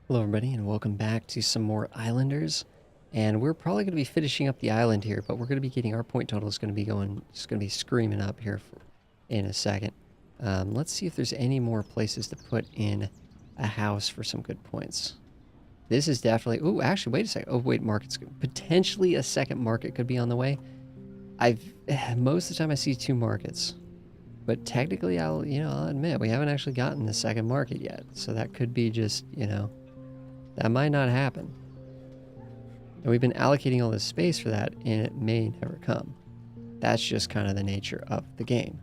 Hello everybody and welcome back to some more Islanders. And we're probably going to be finishing up the island here, but we're going to be getting our point total is going to be going, just going to be screaming up here in a second. Let's see if there's any more places to put in a house for some good points. This is definitely, oh, actually, wait a second. Oh, wait, market's potentially a second market could be on the way. Most of the time I see two markets, but technically I'll admit we haven't actually gotten the second market yet. So that could be just, that might not happen. And we've been allocating all this space for that, and it may never come. That's just kind of the nature of the game.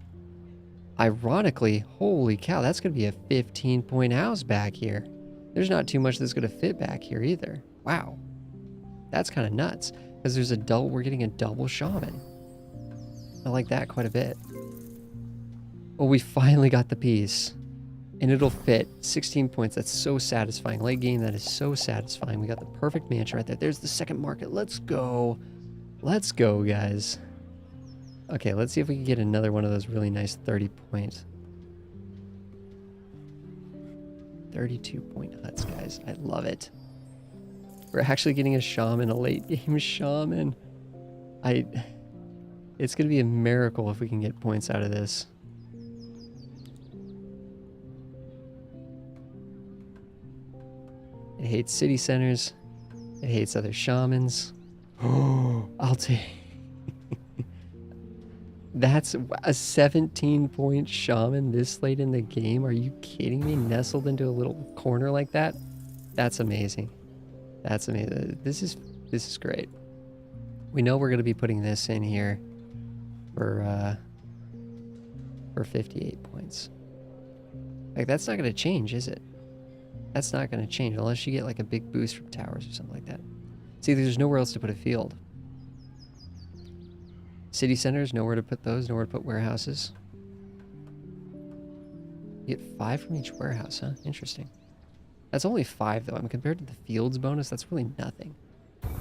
Ironically, holy cow, that's going to be a 15-point house back here. There's not too much that's going to fit back here either. Wow. That's kind of nuts, because we're getting a double shaman. I like that quite a bit. Oh, we finally got the piece. And it'll fit 16 points. That's so satisfying. Late game, that is so satisfying. We got the perfect mansion right there. There's the second market. Let's go. Let's go, guys. Okay, let's see if we can get another one of those really nice 30-point. 32-point huts, guys. I love it. We're actually getting a shaman, a late game shaman. It's going to be a miracle if we can get points out of this. It hates city centers. It hates other shamans. Oh, I'll take... That's a 17-point shaman this late in the game. Are you kidding me? Nestled into a little corner like that? That's amazing. That's amazing. This is great. We know we're going to be putting this in here for 58 points. Like, that's not going to change, is it? That's not going to change unless you get like a big boost from towers or something like that. See, there's nowhere else to put a field. City centers, nowhere to put those, nowhere to put warehouses. You get 5 from each warehouse, huh? Interesting. That's only 5 though. I mean, compared to the fields bonus, that's really nothing.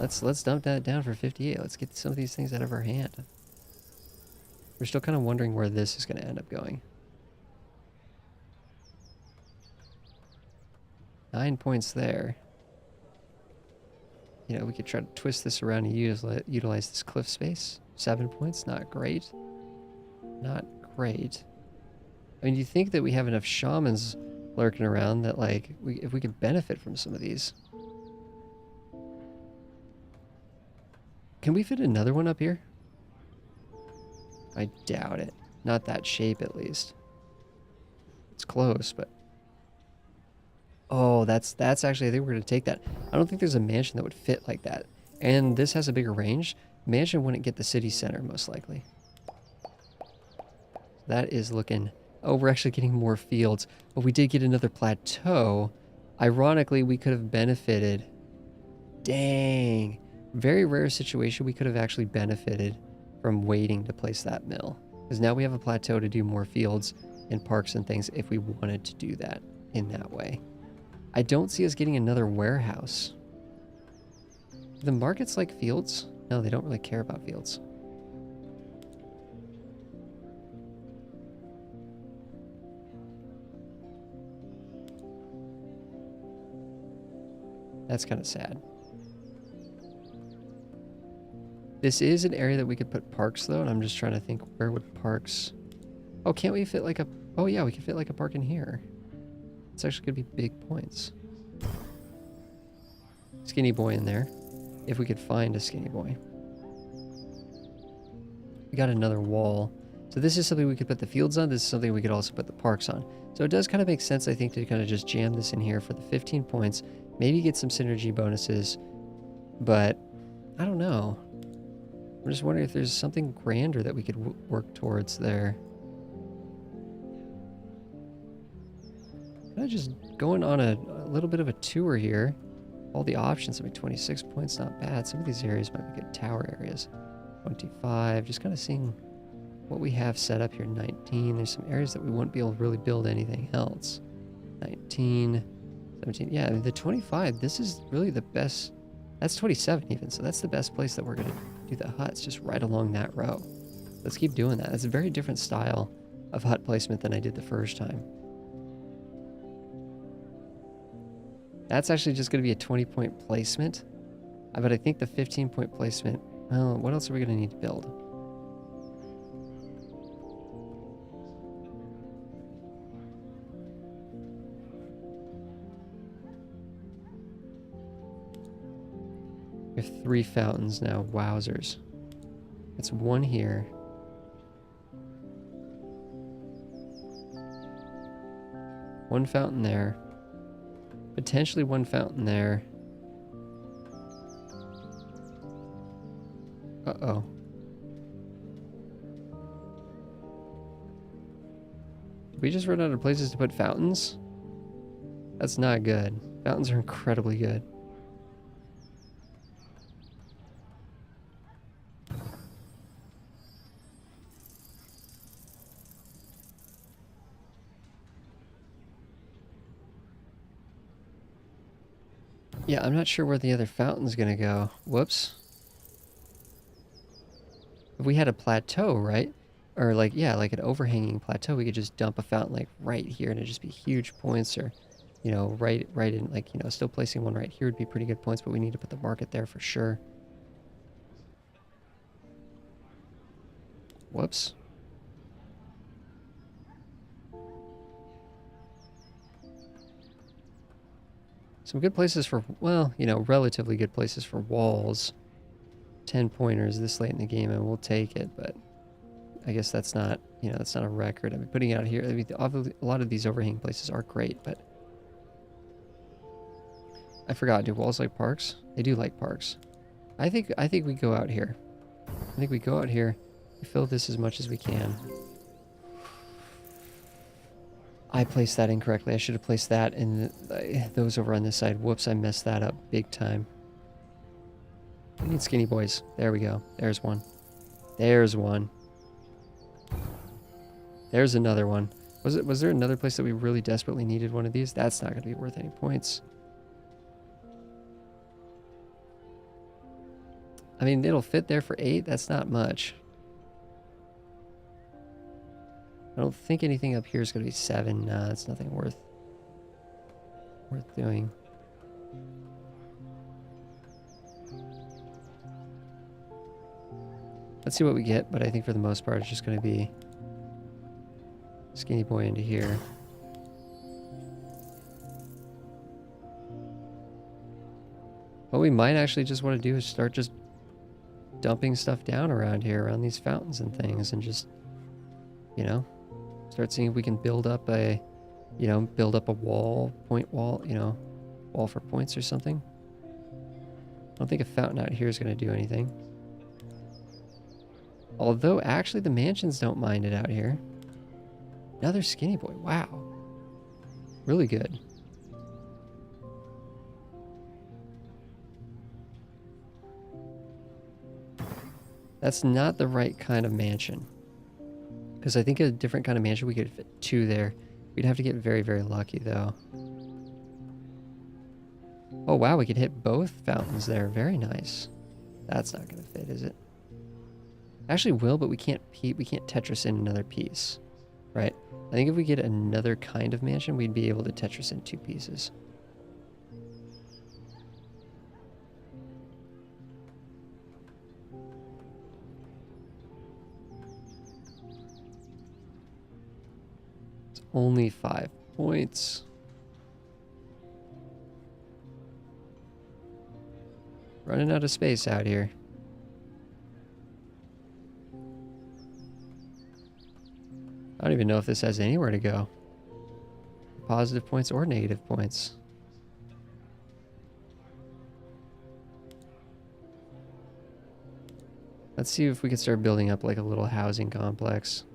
Let's dump that down for 58. Let's get some of these things out of our hand. We're still kind of wondering where this is going to end up going. 9 points there. You know, we could try to twist this around and utilize this cliff space. 7 points, not great. Not great. I mean, you think that we have enough shamans lurking around that, like, if we could benefit from some of these. Can we fit another one up here? I doubt it. Not that shape, at least. It's close, but... Oh, that's actually, I think we're going to take that. I don't think there's a mansion that would fit like that. And this has a bigger range. Mansion wouldn't get the city center, most likely. That is looking... Oh, we're actually getting more fields. But we did get another plateau. Ironically, we could have benefited. Dang. Very rare situation. We could have actually benefited from waiting to place that mill. Because now we have a plateau to do more fields and parks and things if we wanted to do that in that way. I don't see us getting another warehouse. Do the markets like fields? No, they don't really care about fields. That's kind of sad. This is an area that we could put parks, though, and I'm just trying to think, where would parks... Oh, can't we fit like a... Oh, yeah, we can fit like a park in here. It's actually going to be big points. Skinny boy in there. If we could find a skinny boy. We got another wall. So this is something we could put the fields on. This is something we could also put the parks on. So it does kind of make sense, I think, to kind of just jam this in here for the 15 points. Maybe get some synergy bonuses. But I don't know. I'm just wondering if there's something grander that we could work towards there. Kind of just going on a little bit of a tour here. All the options, I mean, 26 points, not bad. Some of these areas might be good tower areas. 25, just kind of seeing what we have set up here. 19, there's some areas that we wouldn't be able to really build anything else. 19, 17, yeah, the 25, this is really the best. That's 27 even, so that's the best place that we're going to do the huts, just right along that row. Let's keep doing that. That's a very different style of hut placement than I did the first time. That's actually just going to be a 20-point placement. But I think the 15-point placement... Well, what else are we going to need to build? We have 3 fountains now. Wowzers. It's 1 here. One fountain there. Potentially 1 fountain there. Uh-oh. Did we just run out of places to put fountains? That's not good. Fountains are incredibly good. Yeah, I'm not sure where the other fountain's gonna go. Whoops. If we had a plateau, right? Or like, yeah, like an overhanging plateau, we could just dump a fountain like right here and it'd just be huge points, or, you know, right in, like, you know, still placing one right here would be pretty good points, but we need to put the market there for sure. Whoops. Some good places for, well, you know, relatively good places for walls. 10 pointers this late in the game, and we'll take it, but I guess that's not, you know, that's not a record. I mean, putting it out here, I mean, obviously, a lot of these overhanging places are great, but I forgot, do walls like parks? They do like parks. I think we go out here. I think we go out here, we fill this as much as we can. I placed that incorrectly. I should have placed that in those over on this side. Whoops, I messed that up big time. We need skinny boys. There we go. There's one. There's one. There's another one. Was there another place that we really desperately needed one of these? That's not going to be worth any points. I mean, it'll fit there for 8. That's not much. I don't think anything up here is going to be 7. Nah, it's nothing worth doing. Let's see what we get, but I think for the most part it's just going to be skinny boy into here. What we might actually just want to do is start just dumping stuff down around here, around these fountains and things, and just, you know, start seeing if we can build up a, you know, build up a wall, point wall, you know, wall for points or something. I don't think a fountain out here is going to do anything. Although, actually, the mansions don't mind it out here. Another skinny boy. Wow. Really good. That's not the right kind of mansion. Because I think a different kind of mansion, we could fit 2 there. We'd have to get very, very lucky, though. Oh, wow, we could hit both fountains there. Very nice. That's not going to fit, is it? Actually will, but we can't Tetris in another piece, right? I think if we get another kind of mansion, we'd be able to Tetris in 2 pieces. It's only 5 points. Running out of space out here. I don't even know if this has anywhere to go. Positive points or negative points. Let's see if we can start building up like a little housing complex.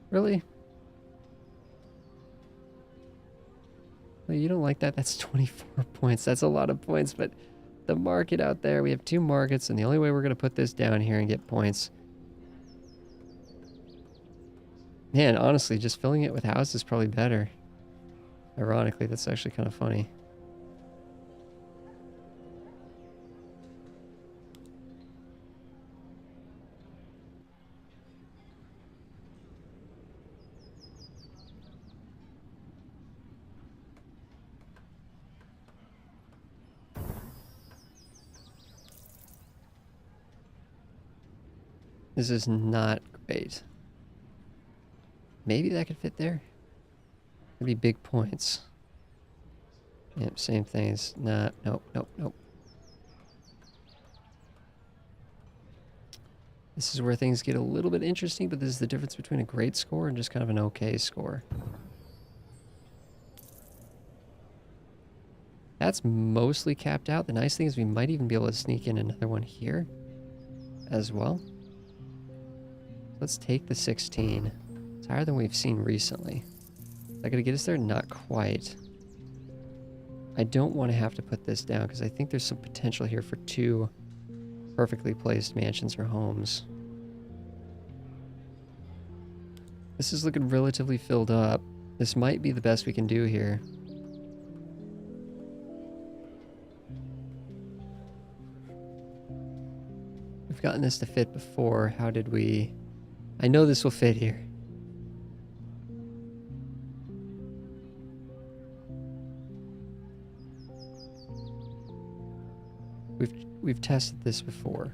Really? Well, you don't like that? That's 24 points. That's a lot of points, but the market out there, we have 2 markets, and the only way we're going to put this down here and get points. Man, honestly, just filling it with houses is probably better. Ironically, that's actually kind of funny. This is not great. Maybe that could fit there. It'd be big points. Yep, same things. Nah, nope, nope, nope. This is where things get a little bit interesting, but this is the difference between a great score and just kind of an okay score. That's mostly capped out. The nice thing is we might even be able to sneak in another one here as well. Let's take the 16. It's higher than we've seen recently. Is that going to get us there? Not quite. I don't want to have to put this down because I think there's some potential here for 2 perfectly placed mansions or homes. This is looking relatively filled up. This might be the best we can do here. We've gotten this to fit before. How did we... I know this will fit here. We've tested this before.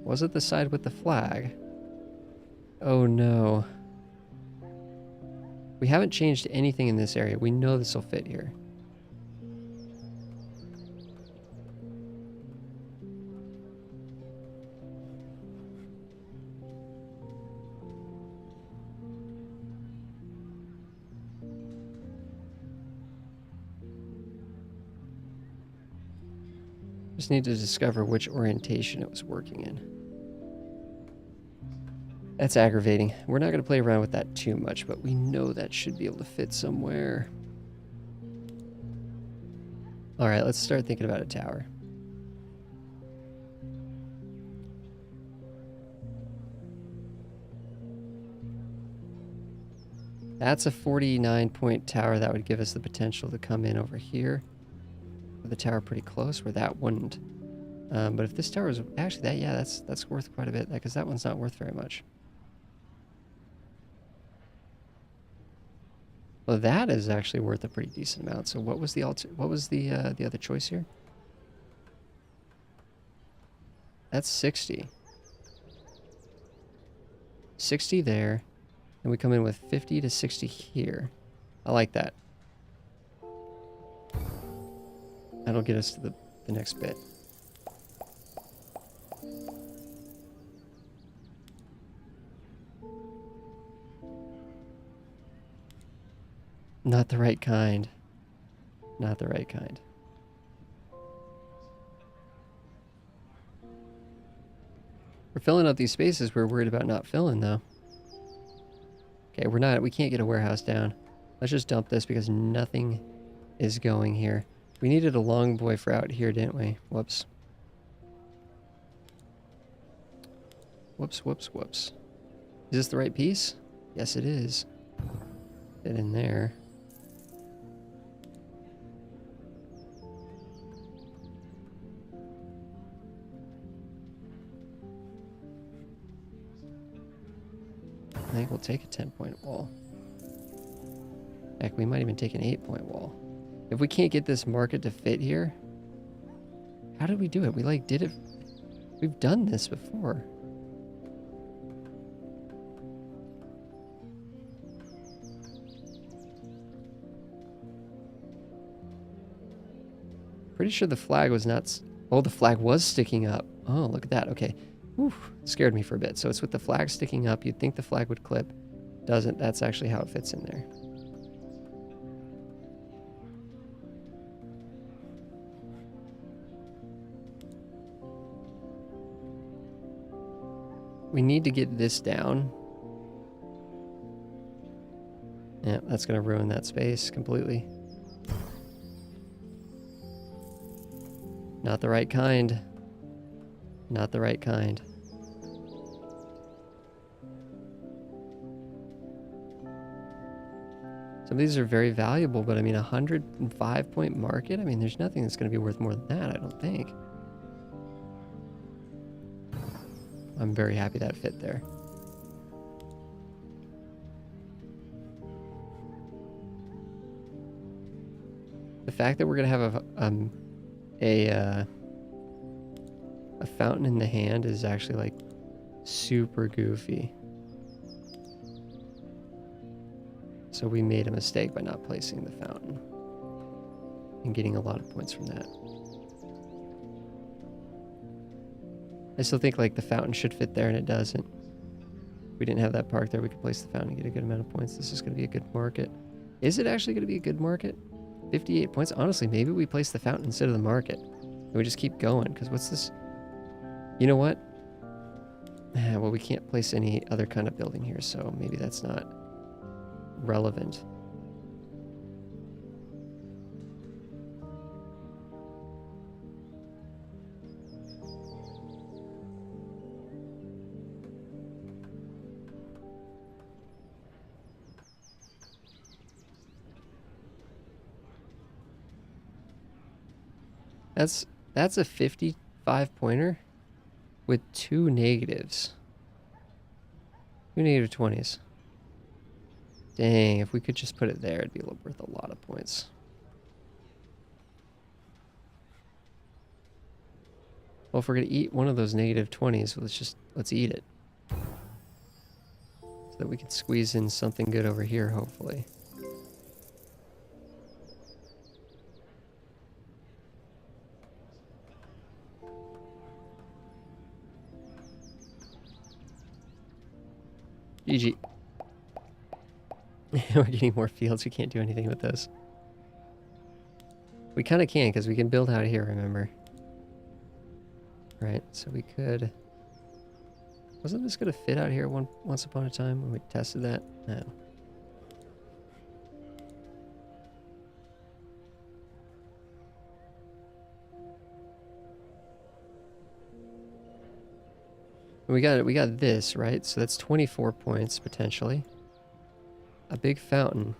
Was it the side with the flag? Oh no. We haven't changed anything in this area. We know this will fit here. Just need to discover which orientation it was working in. That's aggravating. We're not going to play around with that too much, but we know that should be able to fit somewhere. All right, let's start thinking about a tower. That's a 49-point tower. That would give us the potential to come in over here. The tower pretty close where that wouldn't. But if this tower is actually that, yeah, that's worth quite a bit because that one's not worth very much. Well, that is actually worth a pretty decent amount. So what was the the other choice here? That's 60. 60 there, and we come in with 50 to 60 here. I like that. That'll get us to the next bit. Not the right kind. Not the right kind. We're filling up these spaces we're worried about not filling, though. Okay, we can't get a warehouse down. Let's just dump this because nothing is going here. We needed a long boy for out here, didn't we? Whoops. Whoops, whoops, whoops. Is this the right piece? Yes, it is. Get in there. I think we'll take a 10-point wall. Heck, we might even take an 8-point wall. If we can't get this market to fit here, how did we do it? We like did it. We've done this before. Pretty sure the flag was not... Oh, the flag was sticking up. Oh, look at that. Okay. Whew, scared me for a bit. So it's with the flag sticking up. You'd think the flag would clip. Doesn't. That's actually how it fits in there. We need to get this down. Yeah, that's going to ruin that space completely. Not the right kind. Not the right kind. Some of these are very valuable, but I mean, 105-point market? I mean, there's nothing that's going to be worth more than that, I don't think. I'm very happy that fit there. The fact that we're gonna have a fountain in the hand is actually like super goofy. So we made a mistake by not placing the fountain and getting a lot of points from that. I still think like the fountain should fit there and it doesn't. If we didn't have that park there, we could place the fountain and get a good amount of points. This is going to be a good market. Is it actually going to be a good market? 58 points? Honestly, maybe we place the fountain instead of the market. And we just keep going, because what's this? You know what? Well, we can't place any other kind of building here, so maybe that's not relevant. That's a 55 pointer with 2 negatives. 2 negative 20s. Dang, if we could just put it there, it'd be worth a lot of points. Well, if we're gonna eat one of those negative 20s, let's eat it. So that we can squeeze in something good over here, hopefully. GG. We're getting more fields. We can't do anything with those. We kind of can, because we can build out here, remember? Right, so we could... Wasn't this going to fit out here once upon a time when we tested that? No. We got this, right? So that's 24 points, potentially. A big fountain.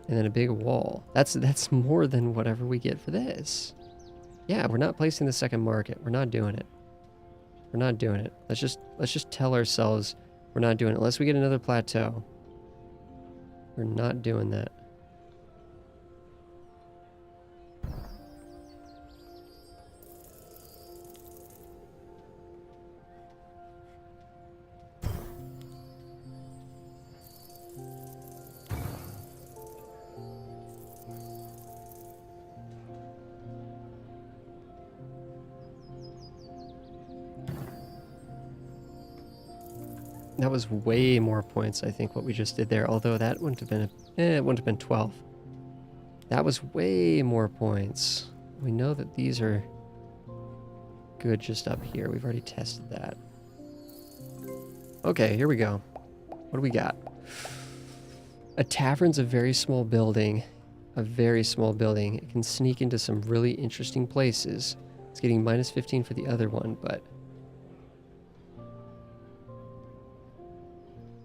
And then a big wall. That's more than whatever we get for this. Yeah, we're not placing the second market. We're not doing it. We're not doing it. Let's just tell ourselves we're not doing it. Unless we get another plateau. We're not doing that. That was way more points, I think, what we just did there. Although that wouldn't have been it wouldn't have been 12. That was way more points. We know that these are good just up here. We've already tested that. Okay, here we go. What do we got? A tavern's a very small building. A very small building. It can sneak into some really interesting places. It's getting minus 15 for the other one, but...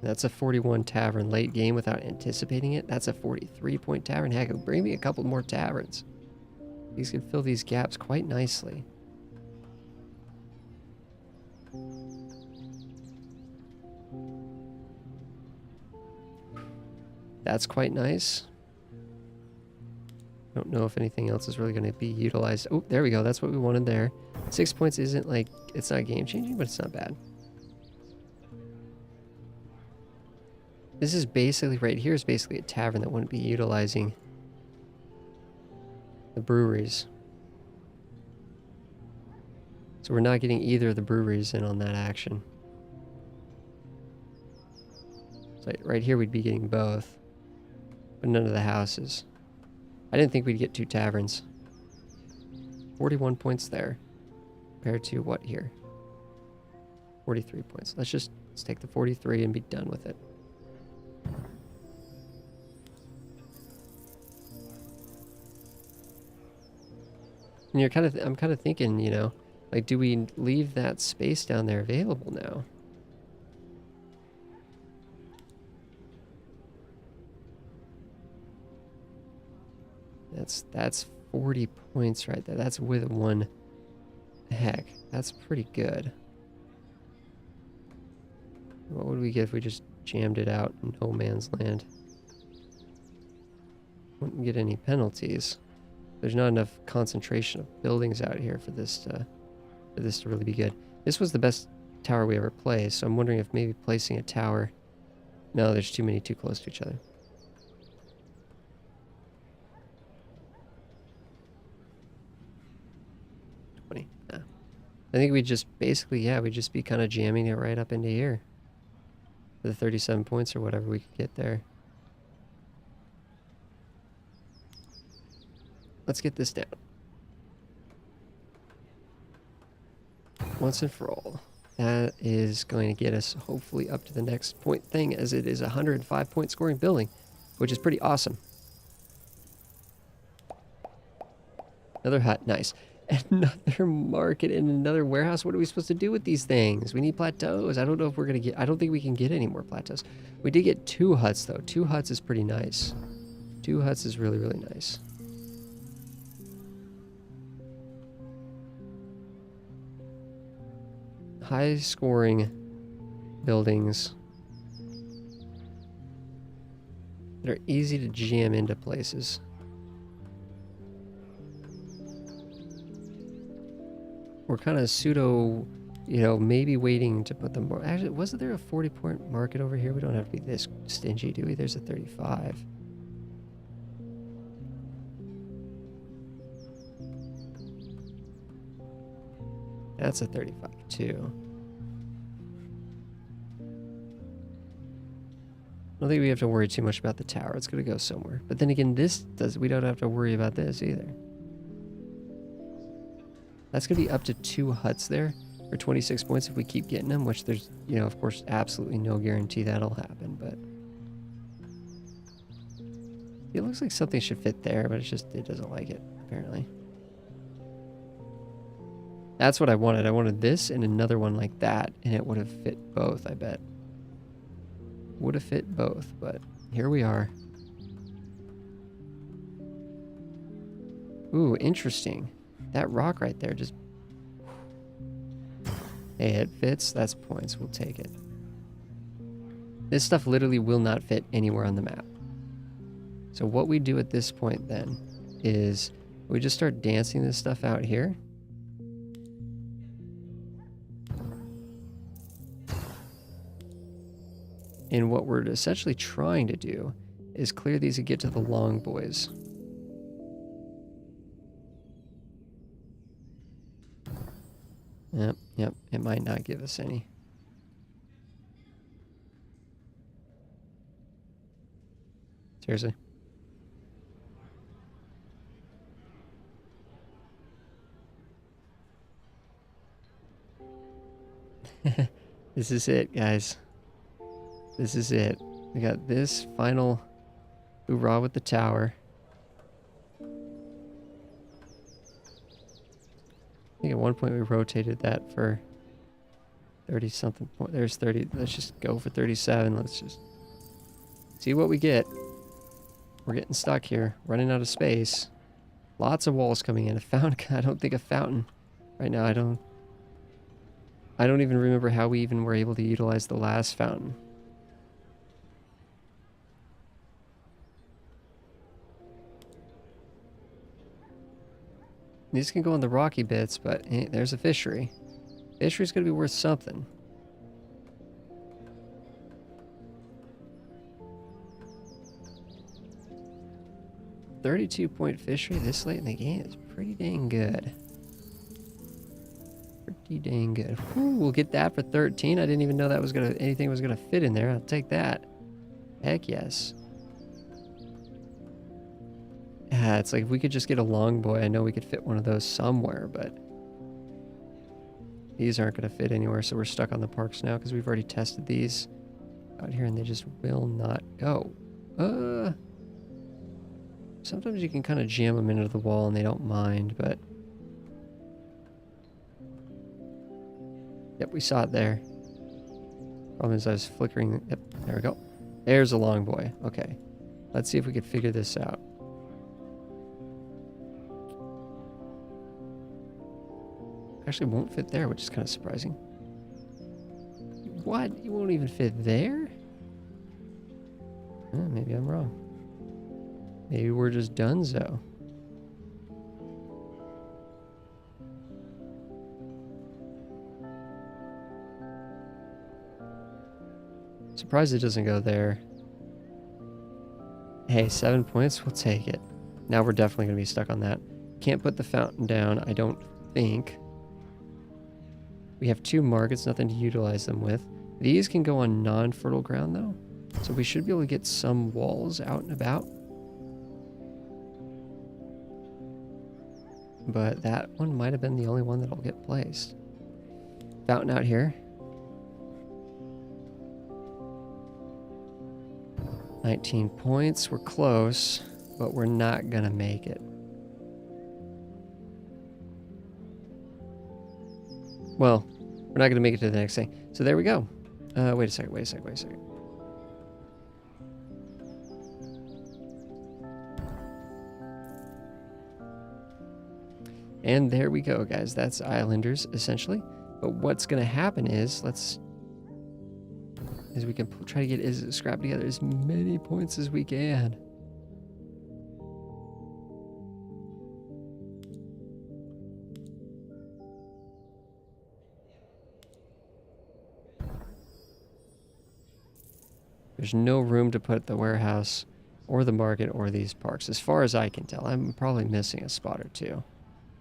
That's a 41 tavern late game without anticipating it. That's a 43-point tavern. Heck, bring me a couple more taverns. These can fill these gaps quite nicely. That's quite nice. Don't know if anything else is really going to be utilized. Oh, there we go. That's what we wanted there. 6 points isn't like, it's not game changing, but it's not bad. This is basically, right here is basically a tavern that wouldn't be utilizing the breweries. So we're not getting either of the breweries in on that action. So right here we'd be getting both, but none of the houses. I didn't think we'd get 2 taverns. 41 points there, compared to what here? 43 points. Let's take the 43 and be done with it. And I'm kind of thinking, you know, like, do we leave that space down there available now? That's 40 points right there. That's with 1. Heck, that's pretty good. What would we get if we just jammed it out in no man's land? Wouldn't get any penalties. There's not enough concentration of buildings out here for this to really be good. This was the best tower we ever played, so I'm wondering if maybe placing a tower... No, there's too many too close to each other. No. I think we just basically, yeah, we'd just be kind of jamming it right up into here. For the 37 points or whatever we could get there. Let's get this down. Once and for all. That is going to get us hopefully up to the next point thing, as it is a 105 point scoring building, which is pretty awesome. Another hut, nice. Another market and another warehouse. What are we supposed to do with these things? We need plateaus. I don't know if we're going to get... I don't think we can get any more plateaus. We did get 2 huts, though. 2 huts is pretty nice. 2 huts is really, really nice. High scoring buildings that are easy to jam into places. We're kind of pseudo, you know, maybe waiting to put them more. Actually, wasn't there a 40-point market over here? We don't have to be this stingy, do we? There's a 35. That's a 35 too. I don't think we have to worry too much about the tower. It's going to go somewhere. But then again, we don't have to worry about this either. That's going to be up to 2 huts there for 26 points if we keep getting them, which there's, you know, of course, absolutely no guarantee that'll happen, but it looks like something should fit there, but it doesn't like it, apparently. That's what I wanted. I wanted this and another one like that, and it would have fit both, I bet. Would have fit both, but here we are. Ooh, interesting. That rock right there just... Hey, it fits. That's points. We'll take it. This stuff literally will not fit anywhere on the map. So what we do at this point then is we just start dancing this stuff out here. And what we're essentially trying to do is clear these and get to the long boys. Yep, it might not give us any. Seriously. This is it, guys. This is it. We got this final hoorah with the tower. I think at one point we rotated that for 30-something point. There's 30. Let's just go for 37. Let's just see what we get. We're getting stuck here. Running out of space. Lots of walls coming in. I don't think a fountain right now. I don't even remember how we even were able to utilize the last fountain. These can go in the rocky bits, but hey, there's a fishery. Fishery's gonna be worth something. $32-point fishery this late in the game is pretty dang good. Pretty dang good. Whew, we'll get that for 13. I didn't even know that was anything was gonna fit in there. I'll take that. Heck yes. Yeah, it's like if we could just get a long boy, I know we could fit one of those somewhere, but these aren't going to fit anywhere, so we're stuck on the parks now because we've already tested these out here and they just will not go. Sometimes you can kind of jam them into the wall and they don't mind, but yep, we saw it there. Problem is I was flickering. Yep, there we go. There's a long boy. Okay, let's see if we can figure this out. Actually won't fit there, which is kind of surprising. What? You won't even fit there? Maybe I'm wrong. Maybe we're just donezo. surprised it doesn't go there. Hey, 7 points, we'll take it. Now we're definitely going to be stuck on that. Can't put the fountain down, I don't think. We have 2 markets, nothing to utilize them with. These can go on non-fertile ground, though. So we should be able to get some walls out and about. But that one might have been the only one that'll get placed. Fountain out here. 19 points. We're close, but we're not going to make it. Well, we're not going to make it to the next thing. So there we go. Wait a second. And there we go, guys. That's Islanders, essentially. But what's going to happen is, we can try to get scrap together as many points as we can. There's no room to put the warehouse or the market or these parks, as far as I can tell. I'm probably missing a spot or two.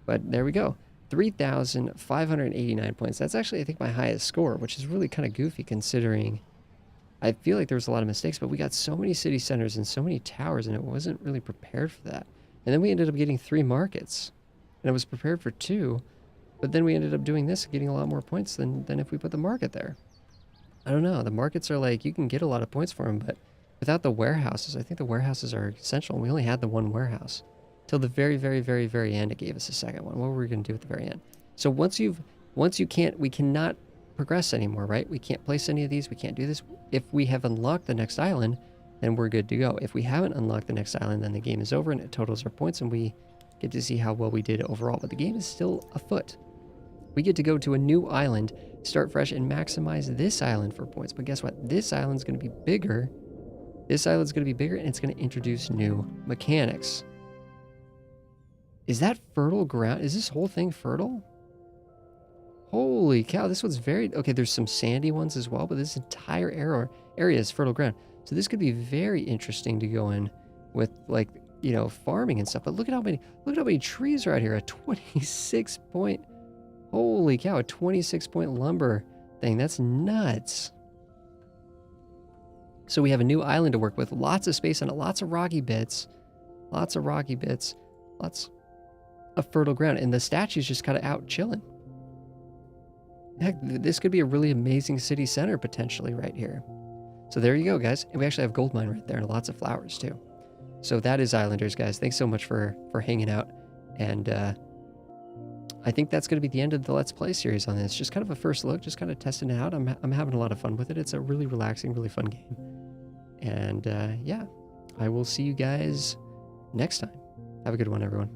But there we go. 3,589 points. That's actually, I think, my highest score, which is really kind of goofy considering I feel like there was a lot of mistakes, but we got so many city centers and so many towers, and it wasn't really prepared for that. And then we ended up getting 3 markets, and I was prepared for 2, but then we ended up doing this, getting a lot more points than if we put the market there. I don't know. The markets are like, you can get a lot of points for them, but without the warehouses, I think the warehouses are essential. And we only had the 1 warehouse till the very, very, very, very end. It gave us a second one. What were we going to do at the very end? So we cannot progress anymore, right? We can't place any of these. We can't do this. If we have unlocked the next island, then we're good to go. If we haven't unlocked the next island, then the game is over and it totals our points and we get to see how well we did overall. But the game is still afoot. We get to go to a new island, start fresh, and maximize this island for points. But guess what? This island's going to be bigger. This island's going to be bigger, and it's going to introduce new mechanics. Is that fertile ground? Is this whole thing fertile? Holy cow, this one's very... Okay, there's some sandy ones as well, but this entire area is fertile ground. So this could be very interesting to go in with, like, you know, farming and stuff. But look at how many trees are out here. A 26 point... Holy cow, a 26-point lumber thing. That's nuts. So we have a new island to work with. Lots of space on it. Lots of rocky bits. Lots of fertile ground. And the statue's just kind of out chilling. Heck, this could be a really amazing city center potentially right here. So there you go, guys. And we actually have gold mine right there and lots of flowers too. So that is Islanders, guys. Thanks so much for hanging out. And I think that's going to be the end of the Let's Play series on this. Just kind of a first look, just kind of testing it out. I'm having a lot of fun with it. It's a really relaxing, really fun game. And yeah, I will see you guys next time. Have a good one, everyone.